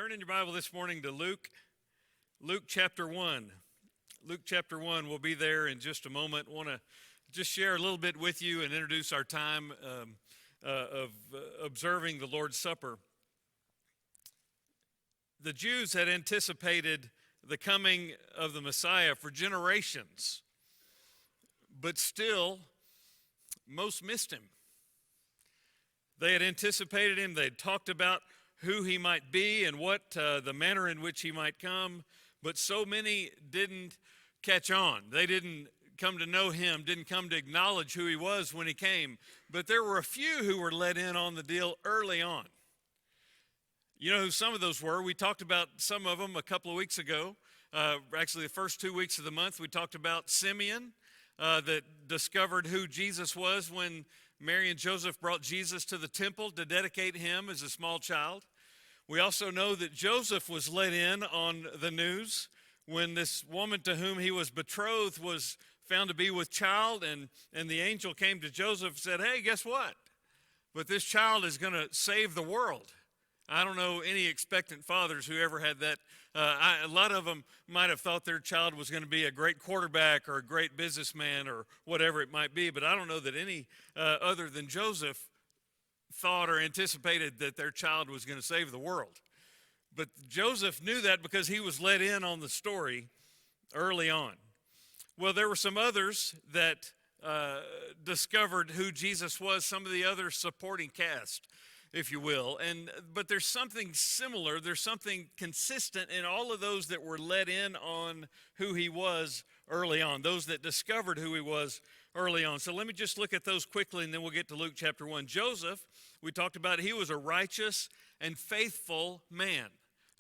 Turn in your Bible this morning to Luke chapter 1. Luke chapter 1 will be there in just a moment. I want to just share a little bit with you and introduce our time of observing the Lord's Supper. The Jews had anticipated the coming of the Messiah for generations, but still, most missed him. They had anticipated him. They had talked about who he might be and what the manner in which he might come, but so many didn't catch on. They didn't come to know him, didn't come to acknowledge who he was when he came. But there were a few who were let in on the deal early on. You know who some of those were? We talked about some of them a couple of weeks ago. Actually, the first 2 weeks of the month, we talked about Simeon that discovered who Jesus was when Mary and Joseph brought Jesus to the temple to dedicate him as a small child. We also know that Joseph was let in on the news when this woman to whom he was betrothed was found to be with child, and the angel came to Joseph and said, "Hey, guess what? But this child is going to save the world." I don't know any expectant fathers who ever had that. A lot of them might have thought their child was going to be a great quarterback or a great businessman or whatever it might be, but I don't know that any other than Joseph thought or anticipated that their child was going to save the world. But Joseph knew that because he was let in on the story early on. Well, there were some others that discovered who Jesus was, some of the other supporting cast, if you will. But there's something similar, there's something consistent in all of those that were let in on who he was early on, those that discovered who he was early on. So let me just look at those quickly, and then we'll get to Luke chapter 1. Joseph, we talked about, he was a righteous and faithful man.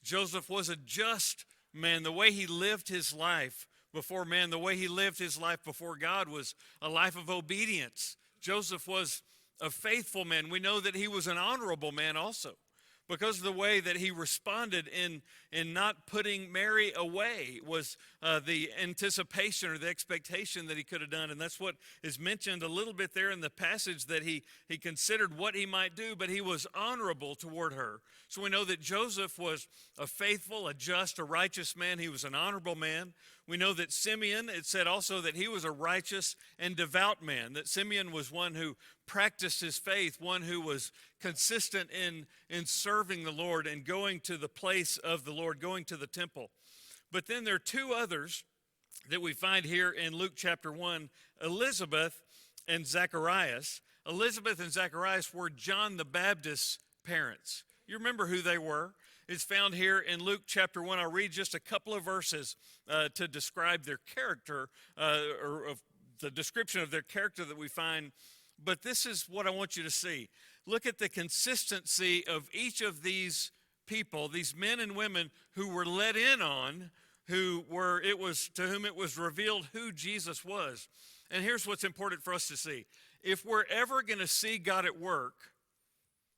Joseph was a just man. The way he lived his life before man, the way he lived his life before God was a life of obedience. Joseph was a faithful man. We know that he was an honorable man also because of the way that he responded in not putting Mary away was the anticipation or the expectation that he could have done. And that's what is mentioned a little bit there in the passage, that he considered what he might do, but he was honorable toward her. So we know that Joseph was a faithful, a just, a righteous man. He was an honorable man. We know that Simeon, it said also that he was a righteous and devout man, that Simeon was one who practiced his faith, one who was consistent in serving the Lord and going to the place of the Lord, going to the temple. But then there are two others that we find here in Luke chapter 1, Elizabeth and Zacharias. Elizabeth and Zacharias were John the Baptist's parents. You remember who they were? It's found here in Luke chapter 1. I'll read just a couple of verses to describe their character, or of the description of their character that we find. But this is what I want you to see. Look at the consistency of each of these people, these men and women who were let in on, to whom it was revealed who Jesus was. And here's what's important for us to see. If we're ever going to see God at work,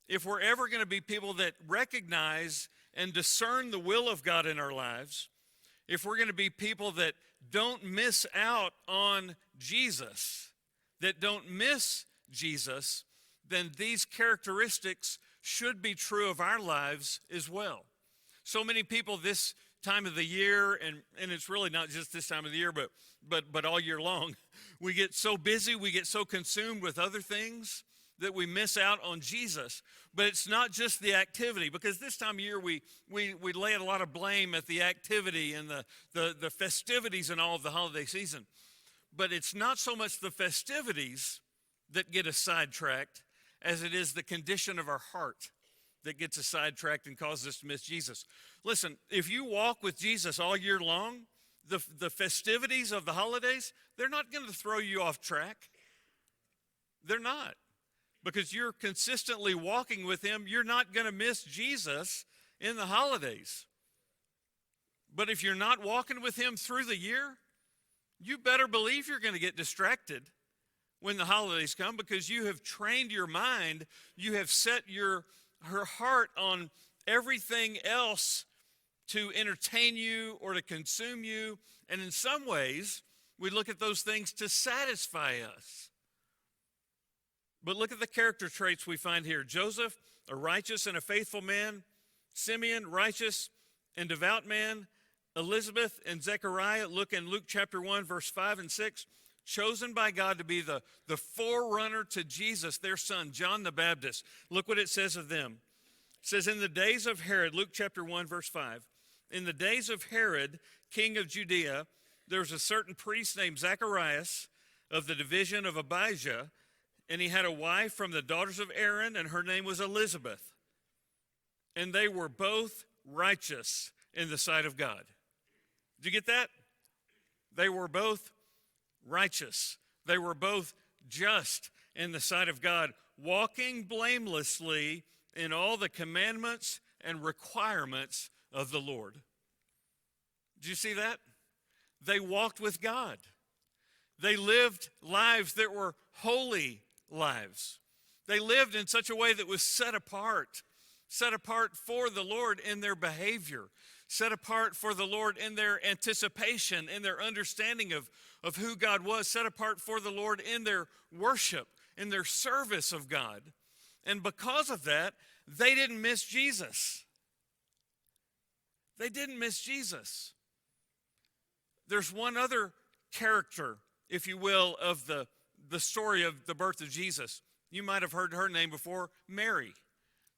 if we're ever going to be people that recognize and discern the will of God in our lives, if we're going to be people that don't miss out on Jesus, that don't miss Jesus, then these characteristics should be true of our lives as well. So many people this time of the year, and it's really not just this time of the year, but all year long, we get so busy, we get so consumed with other things that we miss out on Jesus. But it's not just the activity, because this time of year we lay a lot of blame at the activity and the festivities and all of the holiday season. But it's not so much the festivities that get us sidetracked as it is the condition of our heart that gets us sidetracked and causes us to miss Jesus. Listen, if you walk with Jesus all year long, the festivities of the holidays, they're not going to throw you off track. They're not. Because you're consistently walking with him, you're not going to miss Jesus in the holidays. But if you're not walking with him through the year, you better believe you're going to get distracted when the holidays come, because you have trained your mind, you have set her heart on everything else to entertain you or to consume you. And in some ways, we look at those things to satisfy us. But look at the character traits we find here. Joseph, a righteous and a faithful man. Simeon, righteous and devout man. Elizabeth and Zechariah, look in Luke chapter 1, verse 5 and 6, chosen by God to be the forerunner to Jesus, their son, John the Baptist. Look what it says of them. It says, in the days of Herod, Luke chapter 1, verse 5, in the days of Herod, king of Judea, there was a certain priest named Zacharias of the division of Abijah, and he had a wife from the daughters of Aaron, and her name was Elizabeth. And they were both righteous in the sight of God. Did you get that? They were both righteous. They were both just in the sight of God, walking blamelessly in all the commandments and requirements of the Lord. Did you see that? They walked with God. They lived lives that were holy lives. They lived in such a way that was set apart for the Lord in their behavior, set apart for the Lord in their anticipation, in their understanding of who God was, set apart for the Lord in their worship, in their service of God. And because of that, they didn't miss Jesus. They didn't miss Jesus. There's one other character, if you will, of the story of the birth of Jesus. You might have heard her name before, Mary,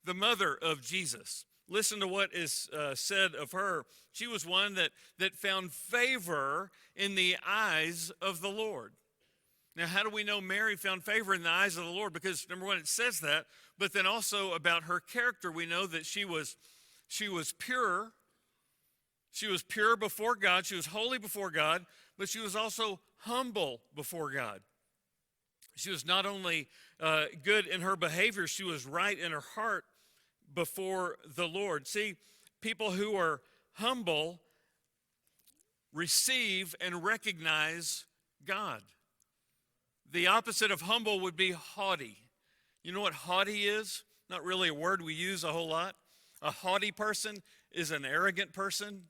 the mother of Jesus. Listen to what is said of her. She was one that found favor in the eyes of the Lord. Now, how do we know Mary found favor in the eyes of the Lord? Because, number one, it says that, but then also about her character, we know that she was pure. She was pure before God. She was holy before God, but she was also humble before God. She was not only good in her behavior, she was right in her heart before the Lord. See, people who are humble receive and recognize God. The opposite of humble would be haughty. You know what haughty is? Not really a word we use a whole lot. A haughty person is an arrogant person.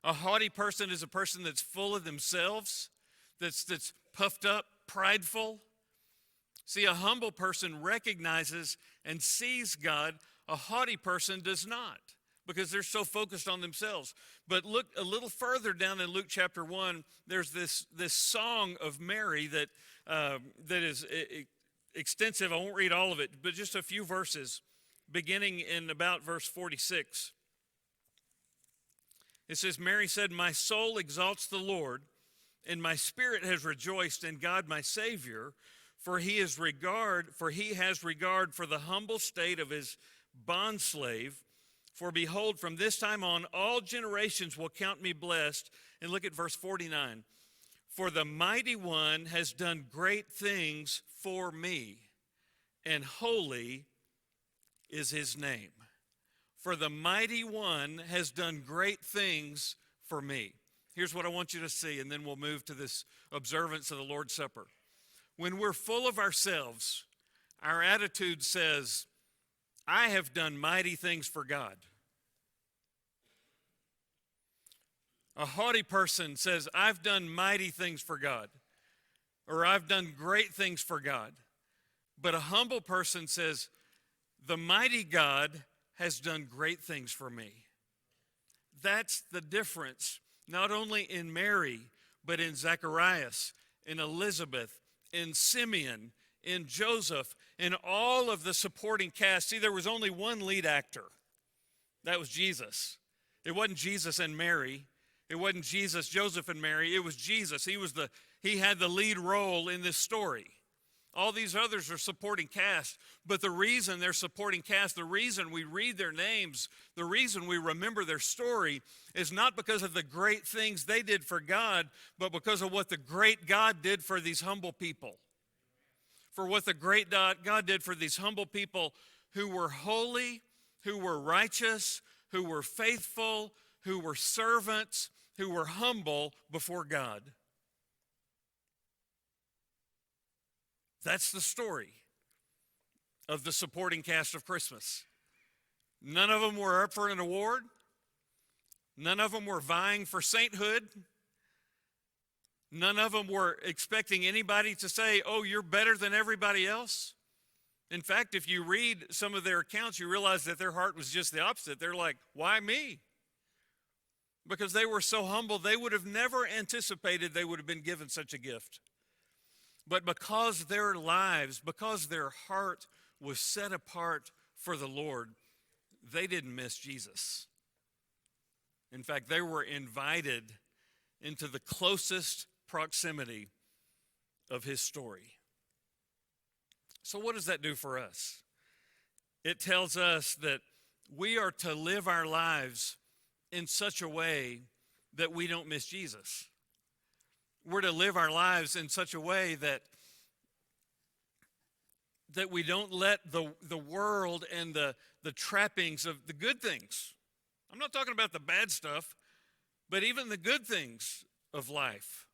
A haughty person is a person that's full of themselves, that's puffed up, prideful. See, a humble person recognizes and sees God. A haughty person does not, because they're so focused on themselves. But look a little further down in Luke chapter 1, there's this song of Mary that is extensive. I won't read all of it, but just a few verses, beginning in about verse 46. It says, Mary said, my soul exalts the Lord, and my spirit has rejoiced in God my Savior, for he has regard for the humble state of his bondslave. For behold, from this time on, all generations will count me blessed. And look at verse 49. For the mighty one has done great things for me, and holy is his name. For the mighty one has done great things for me. Here's what I want you to see, and then we'll move to this observance of the Lord's Supper. When we're full of ourselves, our attitude says, I have done mighty things for God. A haughty person says, I've done mighty things for God, or I've done great things for God. But a humble person says, the mighty God has done great things for me. That's the difference, not only in Mary, but in Zacharias, in Elizabeth, in Simeon, in Joseph, in all of the supporting cast. See, there was only one lead actor. That was Jesus. It wasn't Jesus and Mary. It wasn't Jesus, Joseph, and Mary. It was Jesus. He had the lead role in this story. All these others are supporting cast, but the reason they're supporting cast, the reason we read their names, the reason we remember their story is not because of the great things they did for God, but because of what the great God did for these humble people. For what the great God did for these humble people who were holy, who were righteous, who were faithful, who were servants, who were humble before God. That's the story of the supporting cast of Christmas. None of them were up for an award. None of them were vying for sainthood. None of them were expecting anybody to say, oh, you're better than everybody else. In fact, if you read some of their accounts, you realize that their heart was just the opposite. They're like, why me? Because they were so humble, they would have never anticipated they would have been given such a gift. But because their lives, because their heart was set apart for the Lord, they didn't miss Jesus. In fact, they were invited into the closest proximity of his story. So what does that do for us? It tells us that we are to live our lives in such a way that we don't miss Jesus. We're to live our lives in such a way that we don't let the world and the trappings of the good things. I'm not talking about the bad stuff, but even the good things of life.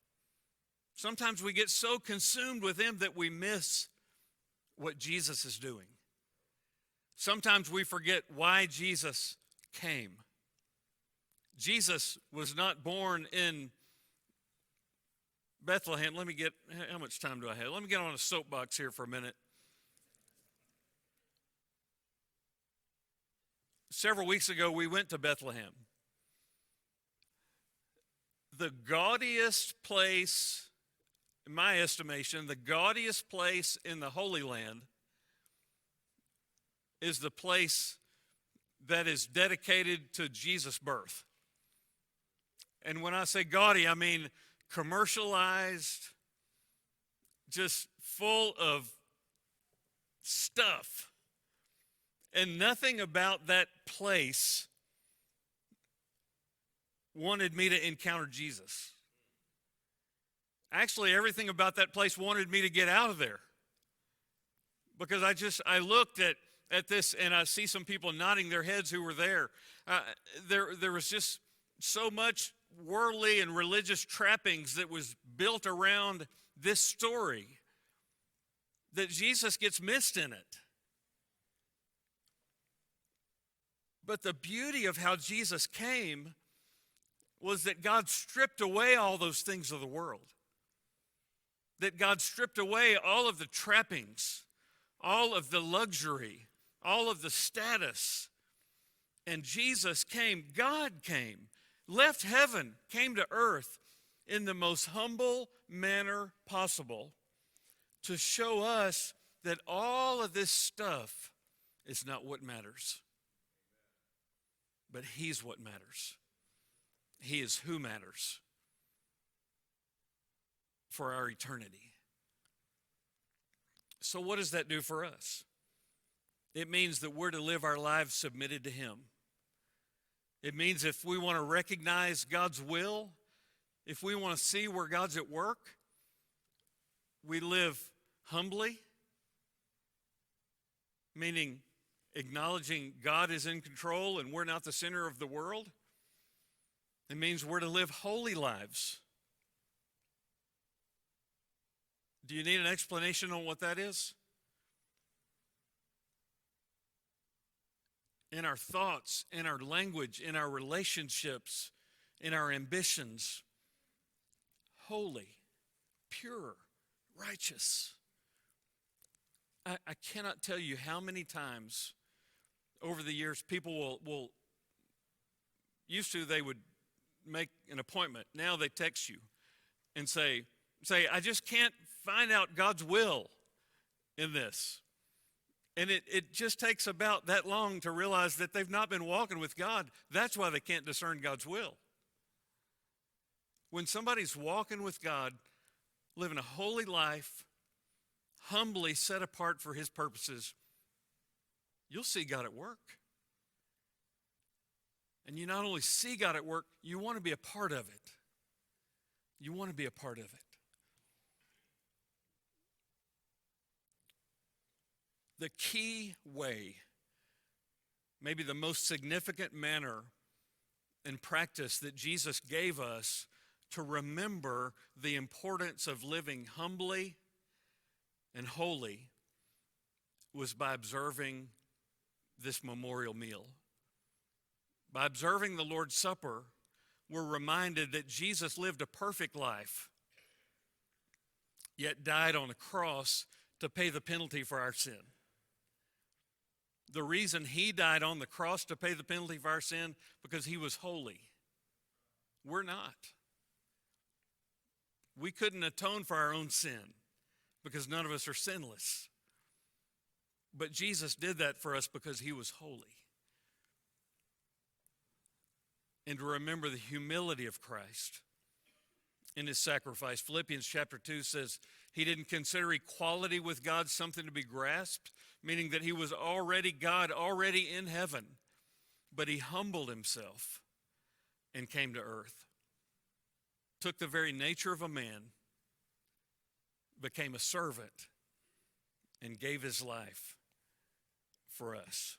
Sometimes we get so consumed with them that we miss what Jesus is doing. Sometimes we forget why Jesus came. Jesus was not born in Bethlehem. How much time do I have? Let me get on a soapbox here for a minute. Several weeks ago, we went to Bethlehem. The gaudiest place, in my estimation, the gaudiest place in the Holy Land is the place that is dedicated to Jesus' birth. And when I say gaudy, I mean commercialized, just full of stuff. And nothing about that place wanted me to encounter Jesus. Actually, everything about that place wanted me to get out of there. Because I looked at this and I see some people nodding their heads who were there. There was just so much worldly and religious trappings that was built around this story that Jesus gets missed in it. But the beauty of how Jesus came was that God stripped away all those things of the world. That God stripped away all of the trappings, all of the luxury, all of the status. And Jesus came, God came, left heaven, came to earth in the most humble manner possible to show us that all of this stuff is not what matters. But he's what matters. He is who matters for our eternity. So what does that do for us? It means that we're to live our lives submitted to him. It means if we want to recognize God's will, if we want to see where God's at work, we live humbly, meaning acknowledging God is in control and we're not the center of the world. It means we're to live holy lives. Do you need an explanation on what that is? In our thoughts, in our language, in our relationships, in our ambitions. Holy, pure, righteous. I cannot tell you how many times over the years people will used to they would make an appointment. Now they text you and say, I just can't find out God's will in this. And it just takes about that long to realize that they've not been walking with God. That's why they can't discern God's will. When somebody's walking with God, living a holy life, humbly set apart for his purposes, you'll see God at work. And you not only see God at work, you want to be a part of it. You want to be a part of it. The key way, maybe the most significant manner and practice that Jesus gave us to remember the importance of living humbly and holy was by observing this memorial meal. By observing the Lord's Supper, we're reminded that Jesus lived a perfect life, yet died on a cross to pay the penalty for our sin. The reason he died on the cross to pay the penalty for our sin, because he was holy. We're not. We couldn't atone for our own sin because none of us are sinless. But Jesus did that for us because he was holy. And to remember the humility of Christ in his sacrifice. Philippians chapter 2 says he didn't consider equality with God something to be grasped, meaning that he was already God, already in heaven, but he humbled himself and came to earth. Took the very nature of a man, became a servant, and gave his life for us.